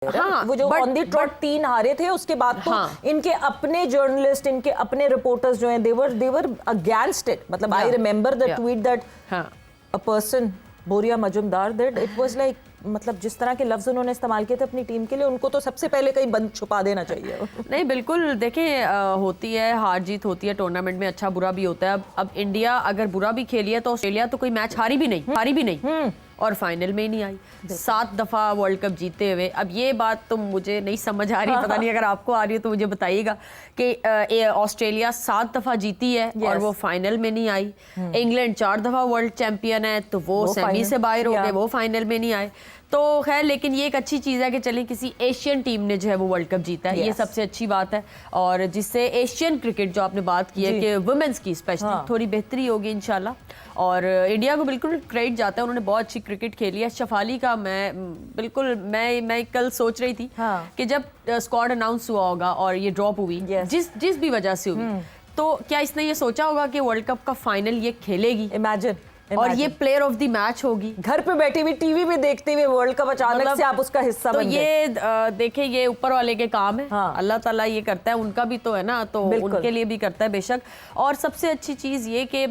हाँ, वो जो ऑन द ट्रॉट 3 हारे थे उसके बाद तो इनके अपने जर्नलिस्ट, इनके अपने रिपोर्टर्स जो हैं देवर अगेंस्ट इट. मतलब I remember the tweet that a person Boria Majumdar that it was like, मतलब जिस तरह के लफ्ज उन्होंने इस्तेमाल किए थे अपनी टीम के लिए, उनको तो सबसे पहले कहीं बंद छुपा देना चाहिए. नहीं बिल्कुल, देखिए होती है हार जीत होती है टूर्नामेंट में, अच्छा बुरा भी होता है. अब इंडिया अगर बुरा भी खेली है तो ऑस्ट्रेलिया तो कोई मैच हारी भी नहीं और फाइनल में ही नहीं आई. 7 दफ़ा वर्ल्ड कप जीते हुए. अब ये बात तो मुझे नहीं समझ आ रही, पता नहीं अगर आपको आ रही है तो मुझे बताइएगा कि ऑस्ट्रेलिया 7 दफ़ा जीती है और वो फाइनल में नहीं आई. इंग्लैंड 4 दफ़ा वर्ल्ड चैंपियन है तो वो सेमी से बाहर हो गए, वो फाइनल में नहीं आए. तो खैर, लेकिन ये एक अच्छी चीज़ है कि चलें किसी एशियन टीम ने जो है वो वर्ल्ड कप जीता है. ये सबसे अच्छी बात है. और जिससे एशियन क्रिकेट जो आपने बात की है कि वुमेन्स की स्पेशली थोड़ी बेहतरी होगी इंशाल्लाह. और इंडिया को बिल्कुल क्रेडिट जाता है, उन्होंने बहुत अच्छी क्रिकेट खेली है. शफाली का मैं कल सोच रही थी कि जब स्क्वाड अनाउंस हुआ होगा और ये ड्रॉप हुई जिस भी वजह से हुई, तो क्या इसने ये सोचा होगा कि वर्ल्ड कप का फाइनल ये खेलेगी? इमेजिन. और ये प्लेयर ऑफ द मैच होगी. घर पे बैठी हुई टीवी में देखते हुए वर्ल्ड कप अचानक से आप उसका हिस्सा बन गए. तो ये देखे, ये ऊपर वाले के काम है. अल्लाह ताला ये करता है, उनका भी तो है ना, तो उनके लिए भी करता है बेशक. और सबसे अच्छी चीज ये कि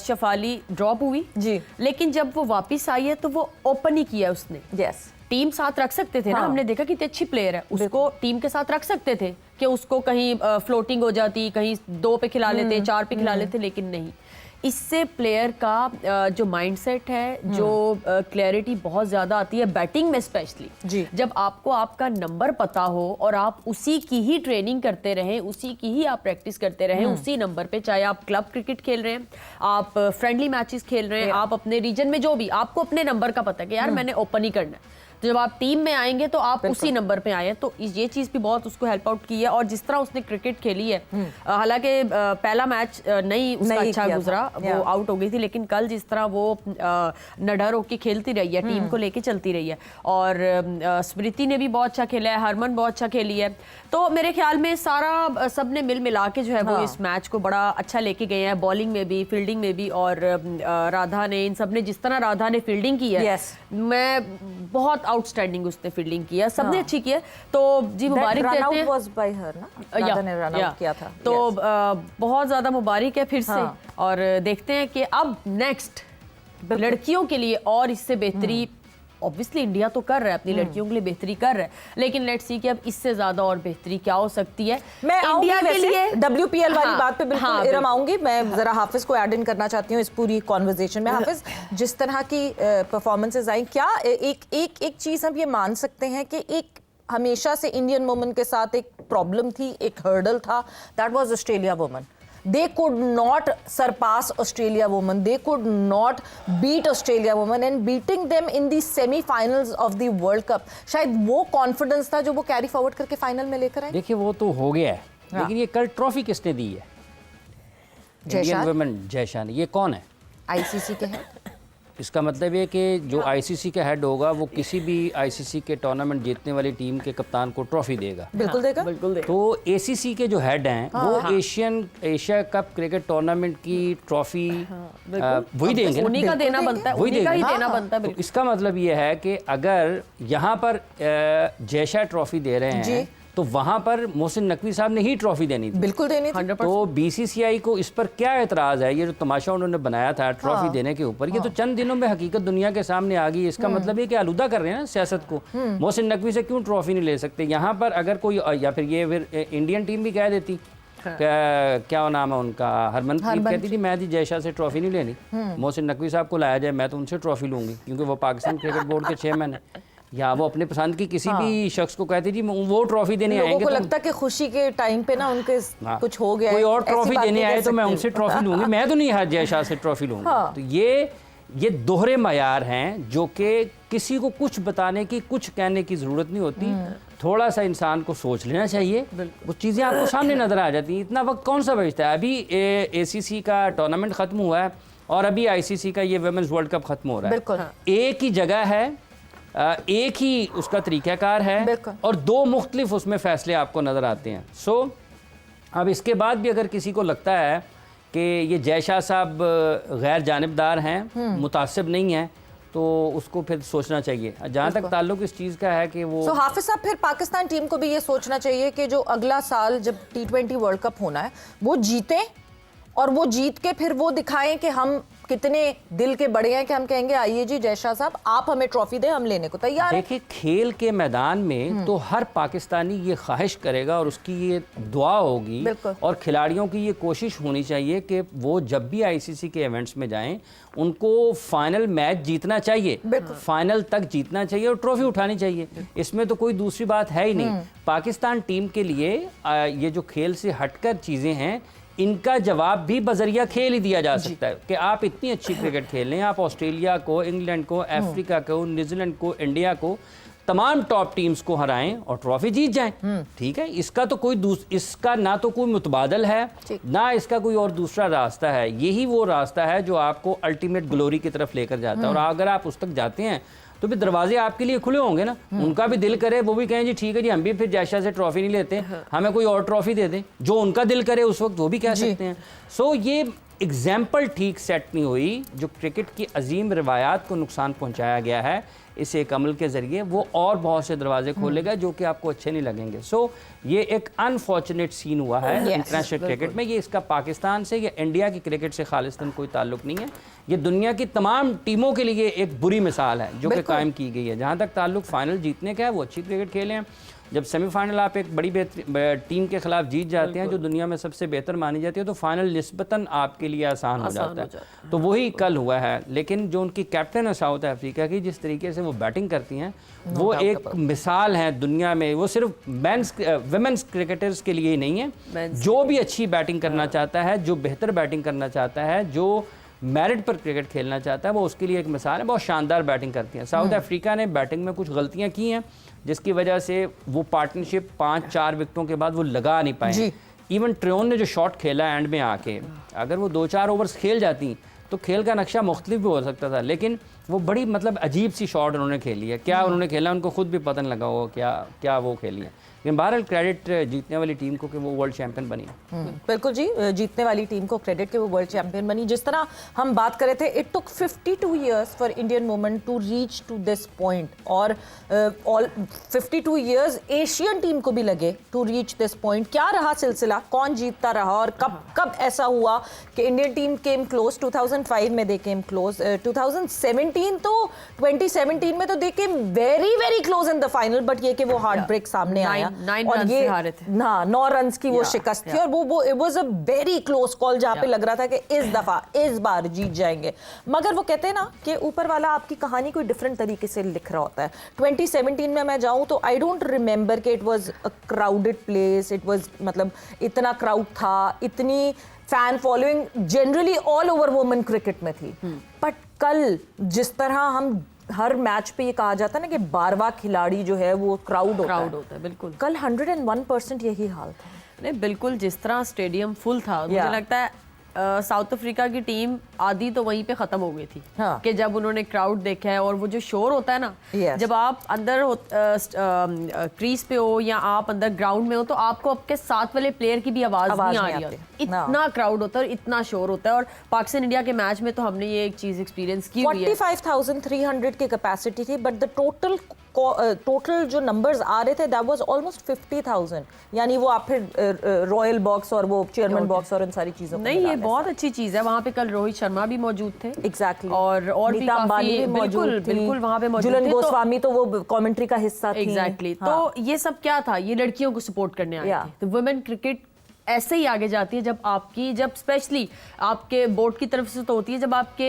शफाली ड्रॉप हुई जी, लेकिन जब वो वापस आई है तो वो ओपन ही किया उसने. यस, टीम साथ रख सकते थे ना. हमने देखा कितनी अच्छी प्लेयर है, उसको टीम के साथ रख सकते थे कि उसको कहीं फ्लोटिंग हो जाती, कहीं 2 पे खिला लेते, 4 पे खिला लेते, लेकिन नहीं. इससे प्लेयर का जो माइंडसेट है, जो क्लैरिटी बहुत ज़्यादा आती है बैटिंग में स्पेशली. जब आपको आपका नंबर पता हो और आप उसी की ही ट्रेनिंग करते रहें, उसी की ही आप प्रैक्टिस करते रहें उसी नंबर पे, चाहे आप क्लब क्रिकेट खेल रहे हैं, आप फ्रेंडली मैचेस खेल रहे हैं, आप अपने रीजन में जो भी, आपको अपने नंबर का पता है कि यार मैंने ओपन ही करना है. तो जब आप टीम में आएंगे तो आप उसी नंबर पे आए हैं. तो ये चीज़ भी बहुत उसको हेल्प आउट की है. और जिस तरह उसने क्रिकेट खेली है, हालांकि पहला मैच नहीं उसका अच्छा गुजरा, वो आउट हो गई थी, लेकिन कल जिस तरह वो नडर होके खेलती रही है, टीम को लेके चलती रही है. और स्मृति ने भी बहुत अच्छा खेला है, हरमन बहुत अच्छा खेली है. तो मेरे ख्याल में सारा सब ने मिल मिला के जो है वो इस मैच को बड़ा अच्छा लेके गए हैं, बॉलिंग में भी, फील्डिंग में भी. और राधा ने, इन सब ने, जिस तरह राधा ने फील्डिंग की है, मैं बहुत आउटस्टैंडिंग उसने फील्डिंग किया, सबने अच्छी की है. तो जी मुबारक कहते हैं. वाज बाय हर ना, राधा ने रन आउट किया था. तो बहुत ज्यादा मुबारक है फिर से. और देखते हैं कि अब नेक्स्ट लड़कियों के लिए और इससे बेहतरी, ऑब्वियसली इंडिया तो कर रहा है, अपनी लड़कियों के लिए बेहतरी कर रहा है, लेकिन लेट्स सी कि अब इससे ज्यादा और बेहतरी क्या हो सकती है. मैं इंडिया के लिए WPL वाली बात पे बिल्कुल इरम आऊंगी. मैं जरा हाफिज को ऐड इन करना चाहती हूँ इस पूरी कॉन्वर्सेशन में. हाफिज, जिस तरह की परफॉर्मेंसेस आई, क्या एक चीज हम ये मान सकते हैं कि एक हमेशा से इंडियन वुमेन के साथ एक प्रॉब्लम थी, एक हर्डल था, that was Australia women. They could not surpass Australia women. They could not beat Australia women, and beating them in the semi-finals of the World Cup. शायद वो कॉन्फिडेंस था जो वो कैरी फॉरवर्ड करके final में लेकर आए. देखिए वो तो हो गया है, लेकिन ये कल ट्रॉफी किसने दी है? इंडियन वुमेन जयशान. ये कौन है? ICC के हैं. इसका मतलब ये कि जो ICC का हेड होगा वो किसी भी ICC के टूर्नामेंट जीतने वाली टीम के कप्तान को ट्रॉफी देगा. बिल्कुल देगा. तो ACC के जो हेड हैं वो एशिया कप क्रिकेट टूर्नामेंट की ट्रॉफी वही देंगे. उन्हीं का देना बनता है, उन्हीं का ही देना बनता है. तो इसका मतलब ये है कि अगर यहाँ पर जयशा ट्रॉफी दे रहे हैं तो वहां पर मोहसिन नकवी साहब ने ही ट्रॉफी देनी थी. बिल्कुल देनी थी. तो BCCI को इस पर क्या एतराज है? ये जो तमाशा उन्होंने बनाया था ट्रॉफी देने के ऊपर, ये तो चंद दिनों में हकीकत दुनिया के सामने आ गई. इसका मतलब ये कि आलूदा कर रहे हैं ना सियासत को. मोहसिन नकवी से क्यों ट्रॉफी नहीं ले सकते? यहाँ पर अगर कोई, या फिर इंडियन टीम भी कह देती, क्या नाम है उनका, हरमनप्रीत कहती थी मैं जयशा से ट्रॉफी नहीं लेनी, मोहसिन नकवी साहब को लाया जाए, मैं तो उनसे ट्रॉफी लूंगी क्योंकि वो पाकिस्तान क्रिकेट बोर्ड के चेयरमैन है. या वो अपने पसंद की किसी भी शख्स को कहती थी वो ट्रॉफी देने आएंगे. लोगों को लगता है कि खुशी के टाइम पे ना उनके कुछ हो गया, कोई और ट्रॉफी देने आए तो मैं उनसे ट्रॉफी लूंगी, मैं तो नहीं हाथ जयशाह से ट्रॉफी लूंगी. तो ये दोहरे मायार हैं जो कि किसी को कुछ बताने की, कुछ कहने की जरूरत नहीं होती. थोड़ा सा इंसान को सोच लेना चाहिए, वो चीज़ें आपको सामने नजर आ जाती हैं. इतना वक्त कौन सा बचता है? अभी ACC का टूर्नामेंट खत्म हुआ है और अभी ICC का ये वुमेन्स वर्ल्ड कप खत्म हो रहा है. एक ही जगह है, एक ही उसका तरीक़ाकार है और 2 मुख्तलिफ उसमें फ़ैसले आपको नज़र आते हैं. अब इसके बाद भी अगर किसी को लगता है कि ये जयशाह साहब गैर जानिबदार हैं, मुतासिब नहीं हैं, तो उसको फिर सोचना चाहिए। जहाँ तक ताल्लुक इस चीज़ का है कि वो हाफिज साहब, फिर पाकिस्तान टीम को भी ये सोचना चाहिए कि जो अगला साल जब T20 वर्ल्ड कप होना है वो जीते, और वो जीत के फिर वो दिखाएं कि हम कितने दिल के बड़े हैं कि हम कहेंगे आइए जी जय शाह साहब आप हमें ट्रॉफी दें, हम लेने को तैयार हैं। देखिए, खेल के मैदान में तो हर पाकिस्तानी ये ख्वाहिश करेगा और उसकी ये दुआ होगी, और खिलाड़ियों की ये कोशिश होनी चाहिए कि वो जब भी ICC के इवेंट्स में जाएं उनको फाइनल मैच जीतना चाहिए, फाइनल तक जीतना चाहिए और ट्रॉफी उठानी चाहिए। इसमें तो कोई दूसरी बात है ही नहीं। पाकिस्तान टीम के लिए ये जो खेल से हटकर चीज़ें हैं, इनका जवाब भी बजरिया खेल ही दिया जा सकता है कि आप इतनी अच्छी क्रिकेट खेल लें, आप ऑस्ट्रेलिया को, इंग्लैंड को, अफ्रीका को, न्यूजीलैंड को, इंडिया को, तमाम टॉप टीम्स को हराएं और ट्रॉफी जीत जाएं। ठीक है, इसका तो कोई इसका ना तो कोई मुतबादल है, ना इसका कोई और दूसरा रास्ता है। यही वो रास्ता है जो आपको अल्टीमेट ग्लोरी की तरफ लेकर जाता है, और अगर आप उस तक जाते हैं तो भी दरवाजे आपके लिए खुले होंगे ना। उनका भी दिल करे, वो भी कहें जी ठीक है जी हम भी फिर जय शाह से ट्रॉफी नहीं लेते, हमें कोई और ट्रॉफी दे दें, जो उनका दिल करे उस वक्त वो भी कह सकते हैं। सो ये एग्जाम्पल ठीक सेट नहीं हुई, जो क्रिकेट की अजीम रिवायात को नुकसान पहुंचाया गया है इस एक अमल के ज़रिए, वो और बहुत से दरवाजे खोलेगा जो कि आपको अच्छे नहीं लगेंगे। सो ये एक अनफॉर्चुनेट सीन हुआ है इंटरनेशनल क्रिकेट में। ये इसका पाकिस्तान से या इंडिया की क्रिकेट से खालिस्तान कोई ताल्लुक नहीं है, ये दुनिया की तमाम टीमों के लिए एक बुरी मिसाल है जो कि कायम की गई है। जहाँ तक ताल्लुक फाइनल जीतने का है, वो अच्छी क्रिकेट खेले हैं। जब सेमीफाइनल आप एक बड़ी टीम के खिलाफ जीत जाते हैं जो दुनिया में सबसे बेहतर मानी जाती है, तो फाइनल निस्बतन आपके लिए आसान हो जाता है। तो वही कल हुआ है। लेकिन जो उनकी कैप्टन है साउथ अफ्रीका की, जिस तरीके से वो बैटिंग करती हैं, वो एक मिसाल है दुनिया में। वो सिर्फ विमेंस क्रिकेटर्स के लिए ही नहीं है, जो भी अच्छी बैटिंग करना चाहता है, जो बेहतर बैटिंग करना चाहता है, जो मेरिट पर क्रिकेट खेलना चाहता है, वो उसके लिए एक मिसाल है। बहुत शानदार बैटिंग करती हैं। साउथ अफ्रीका ने बैटिंग में कुछ गलतियां की हैं जिसकी वजह से वो पार्टनरशिप 5-4 विकेटों के बाद वो लगा नहीं पाए। इवन ट्रेन ने जो शॉट खेला एंड में आके, अगर वो 2-4 ओवर्स खेल जाती तो खेल का नक्शा मुख्तलिफ भी हो सकता था, लेकिन वो बड़ी अजीब सी शॉट उन्होंने खेली है। क्या उन्होंने खेला उनको खुद भी पता नहीं लगा होगा क्या वो खेली है। लेकिन बहरहाल क्रेडिट जीतने वाली टीम को कि वो वर्ल्ड चैंपियन बनी। बिल्कुल जी, जीतने वाली टीम को क्रेडिट कि वो वर्ल्ड चैंपियन बनी। जिस तरह हम बात कर रहे थे, it took 52 years for Indian women to reach to this point, और ऑल 52 इयर्स एशियन टीम को भी लगे टू रीच दिस पॉइंट। क्या रहा सिलसिला, कौन जीतता रहा, और कब ऐसा हुआ कि इंडियन टीम केम क्लोज? 2005 में दे केम क्लोज, 2017 में तो they came very very close in the final, but ये कि वो हार्ट ब्रेक सामने आया 9 रन से हारे थे। 9 रन की वो शिकस्त थी, और वो it was a very close call, जहां पे लग रहा था कि इस बार जीत जाएंगे। मगर वो कहते हैं ना कि ऊपर वाला आपकी कहानी कोई डिफरेंट तरीके से लिख रहा होता है। 2017 में मैं जाऊं तो आई डोंट रिमेंबर कि it was a crowded place, it was इतना क्राउड था, इतनी fan following generally all over women cricket में थी। बट कल जिस तरह हम हर मैच पे ये कहा जाता है ना कि 12वां खिलाड़ी जो है वो क्राउड होता है, बिल्कुल कल 101% यही हाल था। नहीं, बिल्कुल जिस तरह स्टेडियम फुल था, मुझे लगता है साउथ अफ्रीका की टीम आधी तो वहीं पे खत्म हो गई थी। कि जब उन्होंने क्राउड देखा है, और वो जो शोर होता है ना, जब आप अंदर क्रीज पे हो या आप अंदर ग्राउंड में हो, तो आपको आपके साथ वाले प्लेयर की भी आवाज नहीं आ रही होती। इतना क्राउड होता है और इतना शोर होता है। और पाकिस्तान इंडिया के मैच में तो हमने ये एक चीज एक्सपीरियंस की हुई है। 45,300 की कैपेसिटी थी, बट द टोटल जो नंबर्स आ रहे थे दैट वाज ऑलमोस्ट 50,000, यानी वो आप फिर रॉयल बॉक्स और वो चेयरमैन बॉक्स और इन सारी चीजों नहीं, ये बहुत अच्छी चीज है। वहाँ पे कल रोहित शर्मा भी मौजूद थे, एग्जैक्टली, और भी काफी बिल्कुल वहाँ पे मौजूद थे। झूलन गोस्वामी तो वो कमेंट्री का हिस्सा थी। एग्जैक्टली, तो ये सब क्या था? ये लड़कियों को सपोर्ट करने आए थे। तो वुमेन क्रिकेट ऐसे ही आगे जाती है जब स्पेशली आपके बोर्ड की तरफ से तो होती है, जब आपके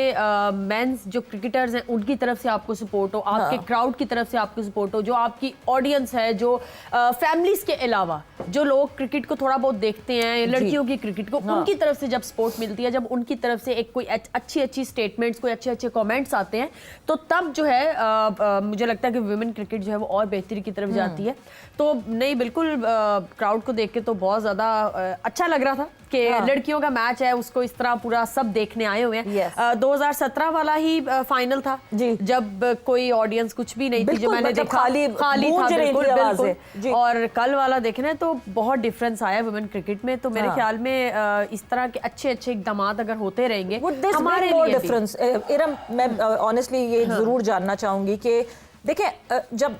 मेंस जो क्रिकेटर्स हैं उनकी तरफ से आपको सपोर्ट हो, आपके क्राउड की तरफ से आपको सपोर्ट हो, जो आपकी ऑडियंस है, जो फैमिलीज के अलावा जो लोग क्रिकेट को थोड़ा बहुत देखते हैं, लड़कियों की क्रिकेट को, उनकी तरफ से जब सपोर्ट मिलती है, जब उनकी तरफ से एक कोई अच्छी स्टेटमेंट्स, कोई अच्छे कॉमेंट्स आते हैं, तो तब जो है मुझे लगता है कि वुमेन क्रिकेट जो है वो और बेहतरी की तरफ जाती है। तो नहीं, बिल्कुल क्राउड को देख के तो बहुत ज़्यादा अच्छा लग रहा था कि लड़कियों का मैच है, उसको इस तरह पूरा सब देखने आए हुए हैं। Yes. 2017 वाला ही फाइनल था जी। जब कोई ऑडियंस कुछ भी नहीं थी, जो बिल्कुल, मैंने मतलब देखा खाली गूंज था, रही थी बिल्कुल आवाजें। बिल्कुल। जी। और कल वाला देखना है तो बहुत डिफरेंस आया वुमेन क्रिकेट में। तो मेरे ख्याल में इस तरह के अच्छे अच्छे इकदाम अगर होते रहेंगे हमारे लिए भी। डिफरेंस इरम, मैं ऑनेस्टली ये जरूर जानना चाहूंगी कि देखिए, जब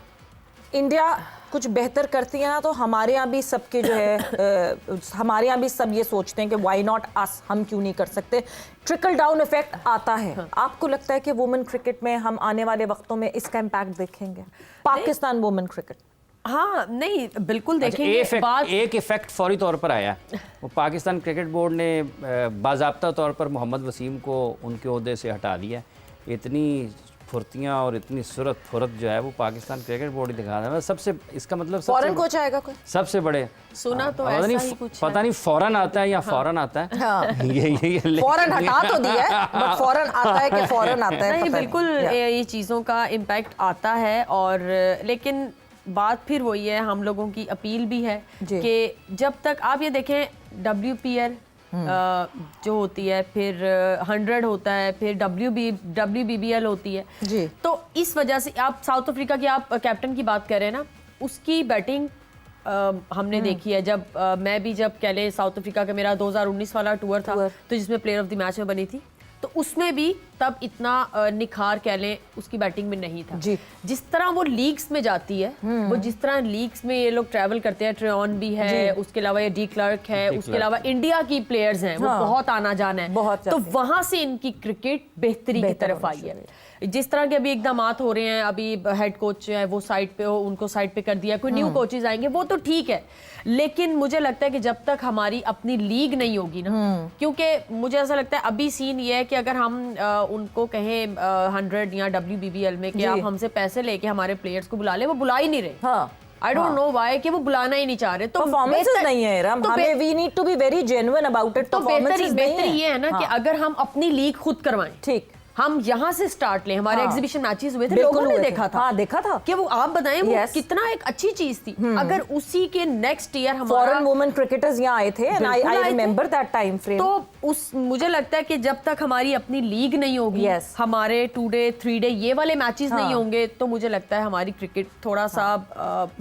इंडिया कुछ बेहतर करती है ना, तो हमारे यहाँ भी सबके जो है हमारे यहाँ भी सब ये सोचते हैं कि व्हाई नॉट अस, हम क्यों नहीं कर सकते। ट्रिकल डाउन इफेक्ट आता है। आपको लगता है कि वुमेन क्रिकेट में हम आने वाले वक्तों में इसका इम्पैक्ट देखेंगे? पाकिस्तान वुमेन क्रिकेट, हाँ नहीं बिल्कुल अच्छा, देखेंगे। एक इफेक्ट फौरी तौर पर आया। वो पाकिस्तान क्रिकेट बोर्ड ने बाज़ाब्ता तौर पर मोहम्मद वसीम को उनके ओहदे से हटा दिया। इतनी फुर्तियाँ और इतनी फुरत जो है वो पाकिस्तान क्रिकेट बोर्ड ही दिखा रहा है। सबसे इसका मतलब फॉरेन कोच आएगा कोई? सबसे बड़े सुना तो पता ऐसा नहीं, ही कुछ पता नहीं फौरन आता है या फौरन आता है। ये फौरन हटा तो दिया है, बट फौरन आता है कि फौरन आता है? नहीं बिल्कुल ये चीज़ों का इम्पैक्ट आता है। और लेकिन बात फिर वही है, हम लोगों की अपील भी है कि जब तक आप ये देखें WPL जो होती है, फिर 100 होता है, फिर WBBL होती है जी। तो इस वजह से आप साउथ अफ्रीका की आप कैप्टन की बात कर रहे हैं ना, उसकी बैटिंग हमने देखी है। जब मैं भी जब कह लें साउथ अफ्रीका का मेरा 2019 वाला टूर था, तो जिसमें प्लेयर ऑफ द मैच में बनी थी, तो उसमें भी तब इतना निखार कह लें उसकी बैटिंग में नहीं था जी। जिस तरह वो लीग्स में जाती है, वो जिस तरह लीग्स में ये लोग ट्रैवल करते हैं, ट्रेन भी है, उसके अलावा ये डी क्लर्क है, उसके अलावा इंडिया की प्लेयर्स हैं, वो बहुत आना जाना है, बहुत तो वहां से इनकी क्रिकेट बेहतरी की तरफ आई है। जिस तरह के अभी इकदाम हो रहे हैं, अभी हेड कोच है वो साइड पे हो, उनको साइड पे कर दिया, कोई न्यू कोचेज आएंगे, वो तो ठीक है, लेकिन मुझे लगता है कि जब तक हमारी अपनी लीग नहीं होगी ना, क्योंकि मुझे ऐसा लगता है अभी सीन ये है कि अगर हम उनको कहें 100 या WBBL में कि आप हमसे पैसे लेके हमारे प्लेयर्स को बुला ले, वो बुला ही नहीं रहे। आई डोंट नो व्हाई कि वो बुलाना ही नहीं चाह रहे। तो परफॉर्मेंसेस नहीं है रम, हमें we need to be very genuine about it. तो बेहतरी ये है ना कि अगर हम अपनी लीग खुद करवाएं, ठीक, हम यहाँ से स्टार्ट लें। हमारे एग्जीबिशन मैचेस हुए थे, लोगों ने देखा था। देखा था कि वो आप बताएं वो कितना एक अच्छी चीज थी। अगर उसी के नेक्स्ट ईयर हमारा फॉरेन वुमेन क्रिकेटर्स यहाँ आए थे, and I remember that time frame. तो उस मुझे लगता है कि जब तक हमारी अपनी लीग नहीं होगी, हमारे 2 डे 3 डे ये वाले मैचेस नहीं होंगे, तो मुझे लगता है हमारी क्रिकेट थोड़ा सा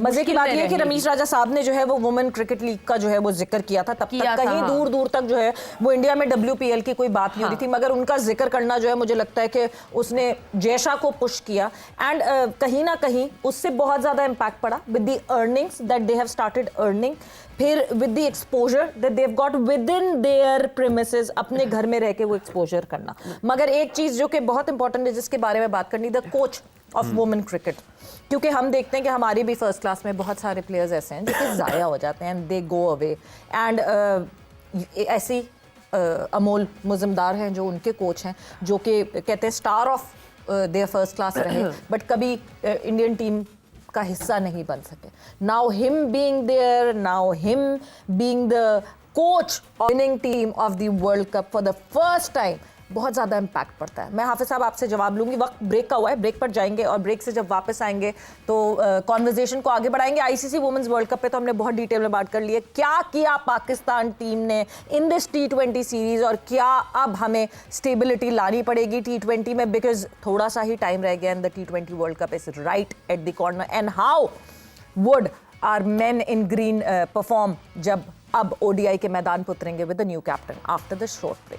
मजे की बात ये है कि रमीश राजा साहब ने जो है वो वुमेन क्रिकेट लीग का जो है वो जिक्र किया था, तब तक कहीं दूर दूर तक जो है वो इंडिया में WPL की कोई बात नहीं हो रही थी, मगर उनका जिक्र करना जो है मुझे लगता है कि उसने जैशा को पुश किया, एंड कहीं ना कहीं उससे बहुत ज्यादा इम्पैक्ट पड़ा with the earnings that they have started earning, फिर with the exposure that they have got within their premises, अपने घर में रह के वो एक्सपोजर करना। मगर एक चीज जो कि बहुत इंपॉर्टेंट है जिसके बारे में बात करनी, the coach of women cricket, क्योंकि हम देखते हैं कि हमारी भी फर्स्ट क्लास में बहुत सारे प्लेयर्स ऐसे हैं जो कि जाया हो जाते हैं, दे गो अवे, एंड ऐसी अमोल मुजमदार हैं जो उनके कोच हैं, जो कि कहते हैं star of their first class रहे, बट कभी इंडियन टीम का हिस्सा नहीं बन सके। Now him being there, now him being the coach of winning team of the world cup for the first time, बहुत ज़्यादा इम्पैक्ट पड़ता है। मैं हाफिज साहब आपसे जवाब लूंगी, वक्त ब्रेक का हुआ है, ब्रेक पर जाएंगे और ब्रेक से जब वापस आएंगे तो कॉन्वर्जेशन को आगे बढ़ाएंगे। ICC वुमेन्स वर्ल्ड कप पे तो हमने बहुत डिटेल में बात कर ली है, क्या किया पाकिस्तान टीम ने इन दिस T20 सीरीज, और क्या अब हमें स्टेबिलिटी लानी पड़ेगी T20 में, बिकॉज थोड़ा सा ही टाइम रह गया and the T20 world cup is right at the corner, and how would our men in green perform जब अब ODI के मैदान पर उतरेंगे with the new captain after the short break.